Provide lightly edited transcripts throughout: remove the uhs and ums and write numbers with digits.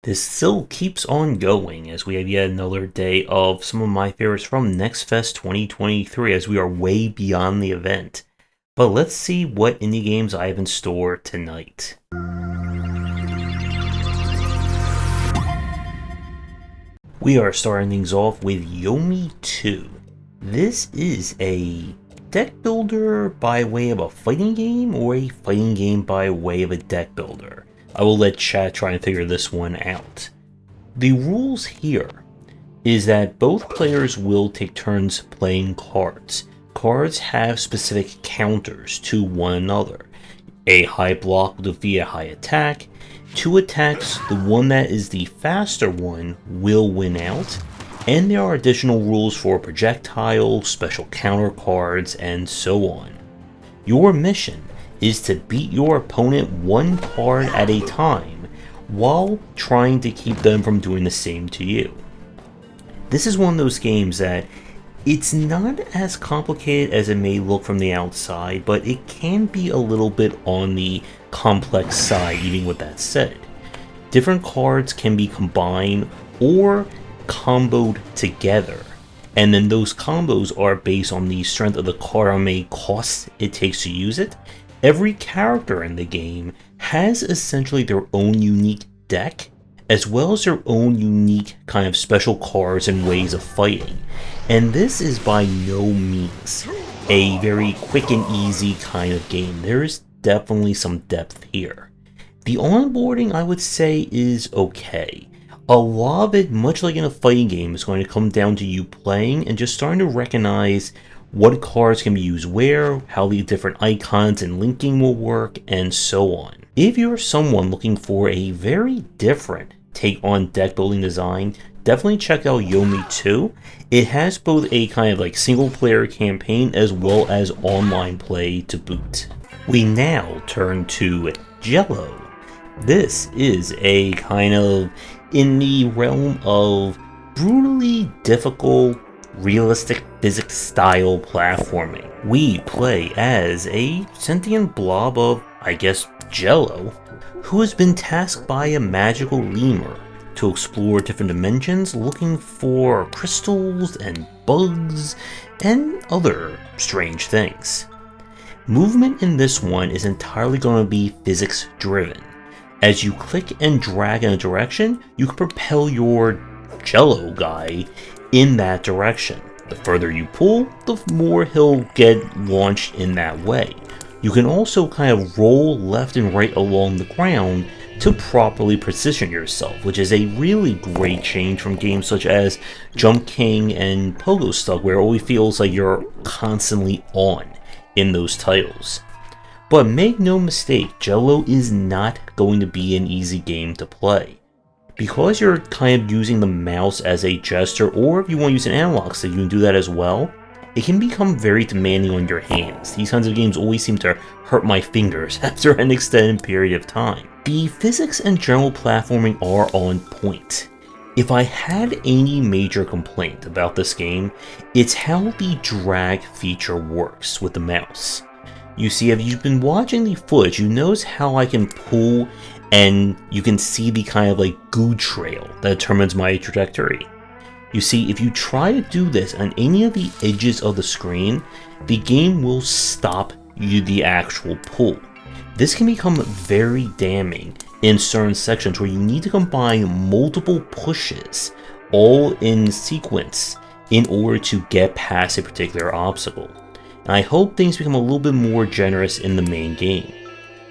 This still keeps on going as we have yet another day of some of my favorites from NextFest 2023 as we are way beyond the event. But let's see what indie games I have in store tonight. We are starting things off with Yomi 2. This is a deck builder by way of a fighting game or a fighting game by way of a deck builder. I will let chat try and figure this one out. The rules here is that both players will take turns playing cards. Cards have specific counters to one another. A high block will defeat a high attack. 2 attacks, the one that is the faster one will win out. And there are additional rules for projectile, special counter cards, and so on. Your mission is to beat your opponent one card at a time while trying to keep them from doing the same to you. This is one of those games that it's not as complicated as it may look from the outside, but it can be a little bit on the complex side. Even with that said, different cards can be combined or comboed together, and then those combos are based on the strength of the card, how many costs it takes to use it. Every character in the game has essentially their own unique deck, as well as their own unique kind of special cards and ways of fighting. And this is by no means a very quick and easy kind of game. There is definitely some depth here. The onboarding, I would say, is okay. A lot of it, much like in a fighting game, is going to come down to you playing and just starting to recognize what cards can be used where, how the different icons and linking will work, and so on. If you're someone looking for a very different take on deck building design, definitely check out Yomi 2. It has both a kind of like single player campaign as well as online play to boot. We now turn to Jello. This is a kind of in the realm of brutally difficult realistic physics style platforming. We play as a sentient blob of, I guess, Jello, who has been tasked by a magical lemur to explore different dimensions looking for crystals and bugs and other strange things. Movement in this one is entirely going to be physics driven. As you click and drag in a direction, you can propel your Jello guy in that direction. The further you pull, the more he'll get launched in that way. You can also kind of roll left and right along the ground to properly position yourself, which is a really great change from games such as Jump King and Pogo Stuck, where it always feels like you're constantly on in those titles. But make no mistake, Jello is not going to be an easy game to play. Because you're kind of using the mouse as a gesture, or if you want to use an analog stick, you can do that as well, it can become very demanding on your hands. These kinds of games always seem to hurt my fingers after an extended period of time. The physics and general platforming are on point. If I had any major complaint about this game, it's how the drag feature works with the mouse. You see, if you've been watching the footage, you notice how I can pull and you can see the kind of like goo trail that determines my trajectory. You see, if you try to do this on any of the edges of the screen, the game will stop you the actual pull. This can become very damning in certain sections where you need to combine multiple pushes all in sequence in order to get past a particular obstacle. And I hope things become a little bit more generous in the main game.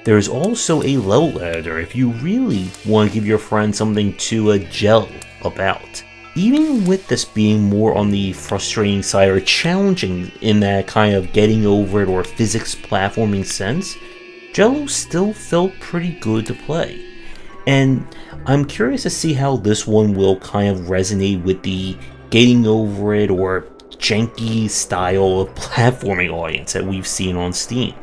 There is also a level editor if you really want to give your friend something to gel about. Even with this being more on the frustrating side or challenging in that kind of getting over it or physics platforming sense, Jello still felt pretty good to play. And I'm curious to see how this one will kind of resonate with the getting over it or janky style of platforming audience that we've seen on Steam.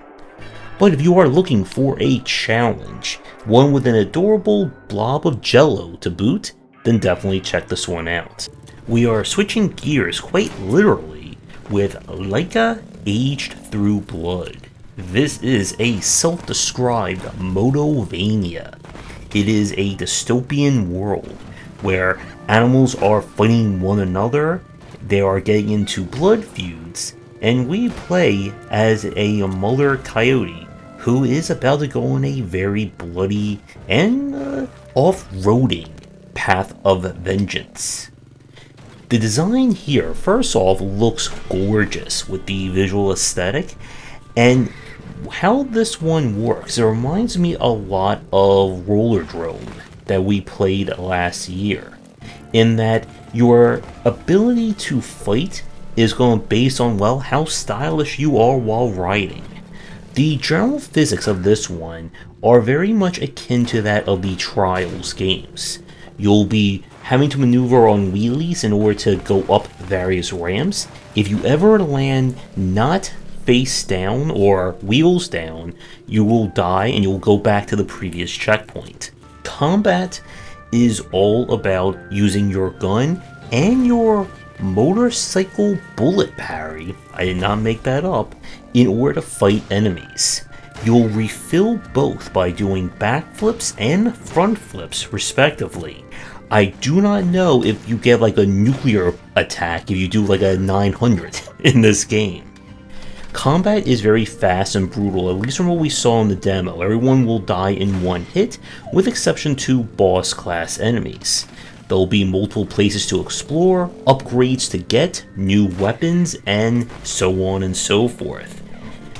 But if you are looking for a challenge, one with an adorable blob of Jello to boot, then definitely check this one out. We are switching gears quite literally with Laika Aged Through Blood. This is a self-described Motovania. It is a dystopian world where animals are fighting one another, they are getting into blood feuds, and we play as a mother coyote who is about to go on a very bloody and off-roading path of vengeance. The design here, first off, looks gorgeous with the visual aesthetic, and how this one works, it reminds me a lot of Rollerdrome that we played last year, in that your ability to fight is going based on, well, how stylish you are while riding. The general physics of this one are very much akin to that of the Trials games. You'll be having to maneuver on wheelies in order to go up various ramps. If you ever land not face down or wheels down, you will die and you'll go back to the previous checkpoint. Combat is all about using your gun and your motorcycle bullet parry, I did not make that up, in order to fight enemies. You'll refill both by doing backflips and front flips respectively. I do not know if you get like a nuclear attack if you do like a 900 in this game. Combat is very fast and brutal, at least from what we saw in the demo. Everyone will die in one hit, with exception to boss class enemies. There will be multiple places to explore, upgrades to get, new weapons, and so on and so forth.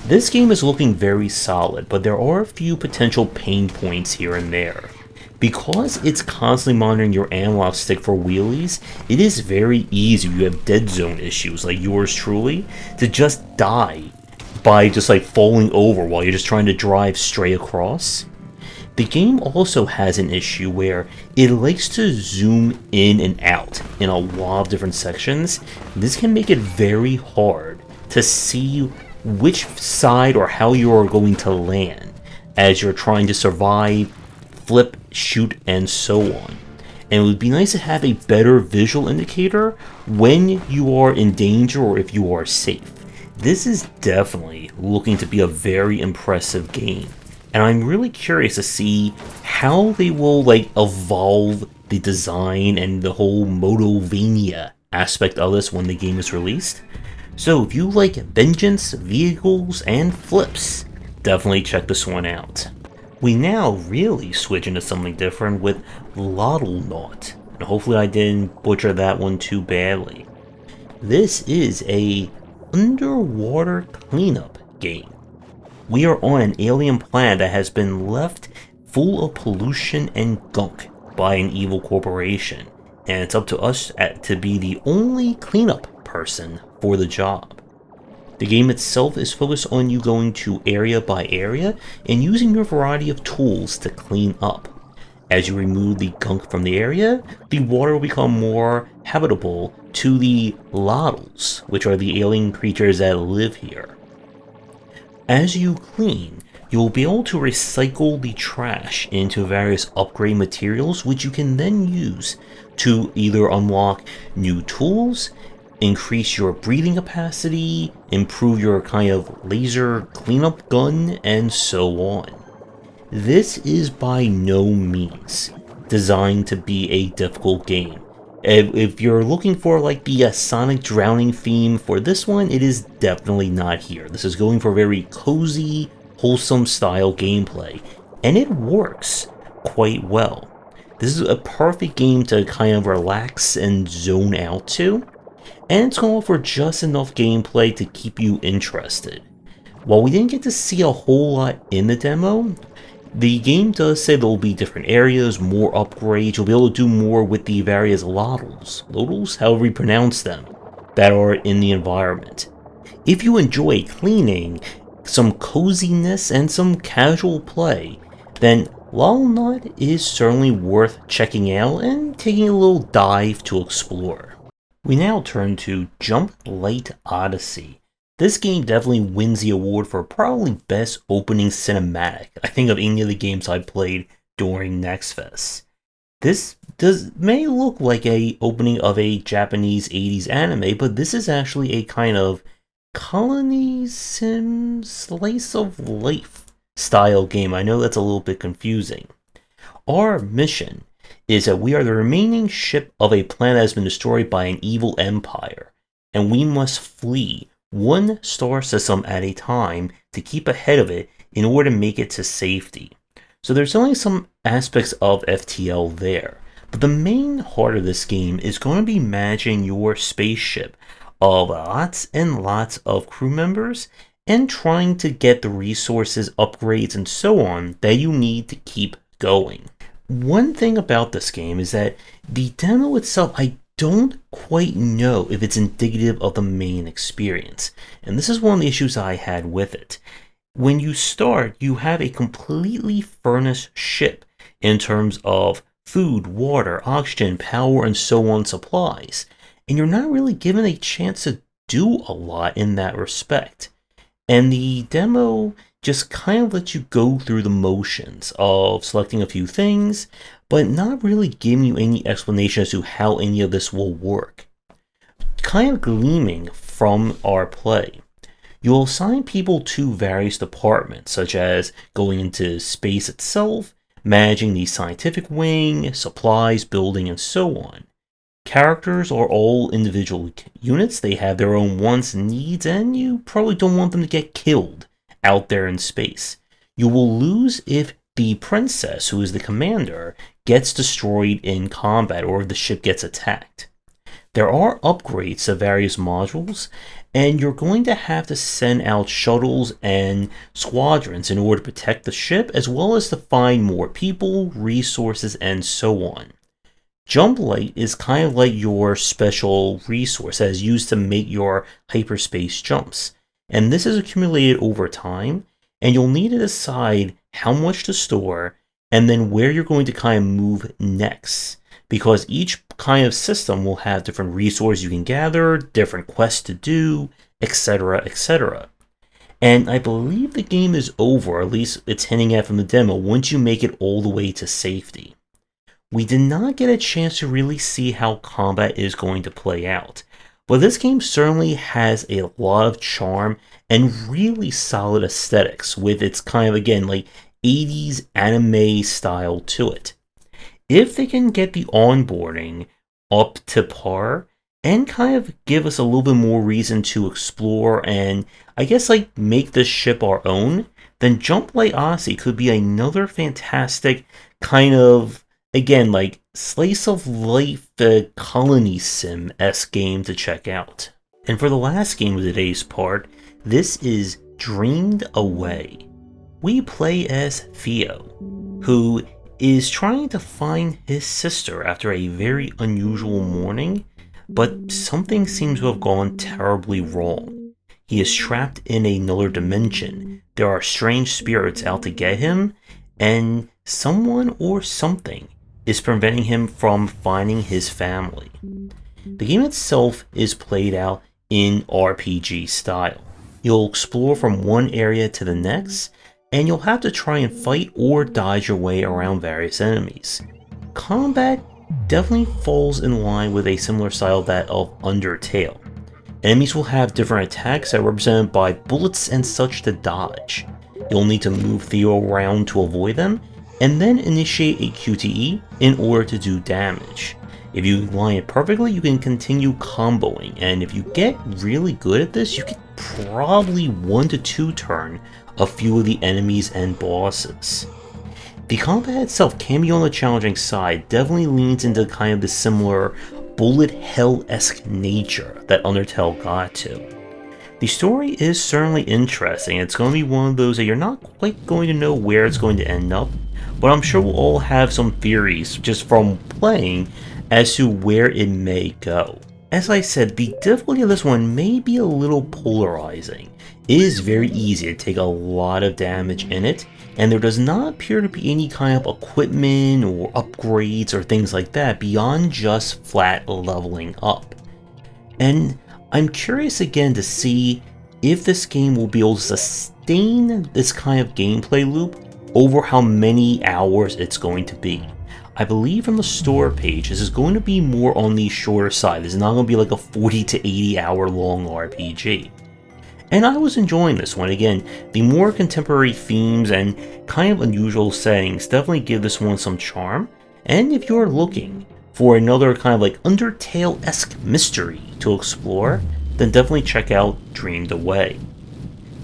This game is looking very solid, but there are a few potential pain points here and there. Because it's constantly monitoring your analog stick for wheelies, it is very easy if you have dead zone issues like yours truly to just die by just like falling over while you're just trying to drive straight across. The game also has an issue where it likes to zoom in and out in a lot of different sections. This can make it very hard to see which side or how you are going to land as you're trying to survive, flip, shoot, and so on. And it would be nice to have a better visual indicator when you are in danger or if you are safe. This is definitely looking to be a very impressive game, and I'm really curious to see how they will like evolve the design and the whole Motovania aspect of this when the game is released. So if you like vengeance, vehicles, and flips, definitely check this one out. We now really switch into something different with Loddleanut, and hopefully I didn't butcher that one too badly. This is a underwater cleanup game. We are on an alien planet that has been left full of pollution and gunk by an evil corporation, and it's up to us to be the only cleanup person for the job. The game itself is focused on you going to area by area and using your variety of tools to clean up. As you remove the gunk from the area, the water will become more habitable to the Loddles, which are the alien creatures that live here. As you clean, you'll be able to recycle the trash into various upgrade materials, which you can then use to either unlock new tools, increase your breathing capacity, improve your kind of laser cleanup gun, and so on. This is by no means designed to be a difficult game. If you're looking for like the Sonic drowning theme for this one, it is definitely not here. This is going for very cozy, wholesome style gameplay, and it works quite well. This is a perfect game to kind of relax and zone out to, and it's going to offer just enough gameplay to keep you interested. While we didn't get to see a whole lot in the demo, the game does say there will be different areas, more upgrades, you'll be able to do more with the various Loddles, however you pronounce them, that are in the environment. If you enjoy cleaning, some coziness, and some casual play, then Loddleanut is certainly worth checking out and taking a little dive to explore. We now turn to Jumplight Odyssey. This game definitely wins the award for probably best opening cinematic, I think, of any of the games I played during NextFest. This may look like a opening of a Japanese 80s anime, but this is actually a kind of colony sim slice of life style game. I know that's a little bit confusing. our mission is that we are the remaining ship of a planet that has been destroyed by an evil empire, and we must flee one star system at a time to keep ahead of it in order to make it to safety. So there's only some aspects of FTL there, but the main heart of this game is going to be managing your spaceship of lots and lots of crew members and trying to get the resources, upgrades, and so on that you need to keep going. One thing about this game is that the demo itself, I don't quite know if it's indicative of the main experience, and this is one of the issues I had with it. When you start, you have a completely furnished ship in terms of food, water, oxygen, power, and so on supplies, and you're not really given a chance to do a lot in that respect. And the demo just kind of lets you go through the motions of selecting a few things, but not really giving you any explanation as to how any of this will work. Kind of gleaming from our play, you'll assign people to various departments, such as going into space itself, managing the scientific wing, supplies, building, and so on. Characters are all individual units, they have their own wants and needs, and you probably don't want them to get killed out there in space. You will lose if the princess, who is the commander, gets destroyed in combat or if the ship gets attacked. There are upgrades to various modules, and you're going to have to send out shuttles and squadrons in order to protect the ship, as well as to find more people, resources, and so on. Jumplight is kind of like your special resource that is used to make your hyperspace jumps, and this is accumulated over time, and you'll need to decide how much to store and then where you're going to kind of move next, because each kind of system will have different resources you can gather, different quests to do, etc., etc. And I believe the game is over, at least it's hinting at from the demo, once you make it all the way to safety. We did not get a chance to really see how combat is going to play out, but this game certainly has a lot of charm and really solid aesthetics with its kind of, again, like 80s anime style to it. If they can get the onboarding up to par and kind of give us a little bit more reason to explore and I guess like make this ship our own, then Jumplight Odyssey could be another fantastic kind of, again, like slice of life colony sim-esque game to check out. And for the last game of today's part, this is Dreamed Away. We play as Theo, who is trying to find his sister after a very unusual morning, but something seems to have gone terribly wrong. He is trapped in another dimension. There are strange spirits out to get him, and someone or something is preventing him from finding his family. The game itself is played out in RPG style. You'll explore from one area to the next, and you'll have to try and fight or dodge your way around various enemies. Combat definitely falls in line with a similar style that of Undertale. Enemies will have different attacks that are represented by bullets and such to dodge. You'll need to move Theo around to avoid them, and then initiate a QTE in order to do damage. If you line it perfectly, you can continue comboing, and if you get really good at this, you can probably 1 to 2 turn a few of the enemies and bosses. The combat itself can be on the challenging side, definitely leans into kind of the similar bullet hell-esque nature that Undertale got to. The story is certainly interesting. It's going to be one of those that you're not quite going to know where it's going to end up, but I'm sure we'll all have some theories just from playing as to where it may go. As I said, the difficulty of this one may be a little polarizing. It is very easy to take a lot of damage in it, and there does not appear to be any kind of equipment or upgrades or things like that beyond just flat leveling up. And I'm curious again to see if this game will be able to sustain this kind of gameplay loop over how many hours it's going to be. I believe from the store page, this is going to be more on the shorter side. This is not going to be like a 40 to 80 hour long RPG. And I was enjoying this one. Again, the more contemporary themes and kind of unusual settings definitely give this one some charm. And if you're looking for another kind of like Undertale-esque mystery to explore, then definitely check out Dreamed Away.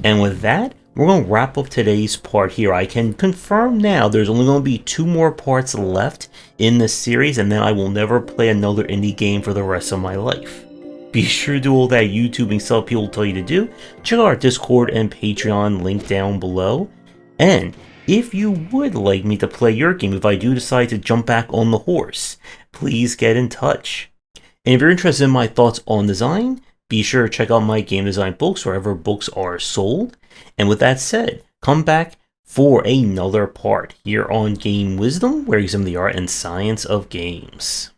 And with that, we're going to wrap up today's part here. I can confirm now there's only going to be 2 more parts left in this series, and then I will never play another indie game for the rest of my life. Be sure to do all that YouTube and stuff people tell you to do. Check out our Discord and Patreon link down below. And if you would like me to play your game if I do decide to jump back on the horse, please get in touch. And if you're interested in my thoughts on design, be sure to check out my game design books wherever books are sold. And with that said, come back for another part here on Game Wisdom, where you examine the art and science of games.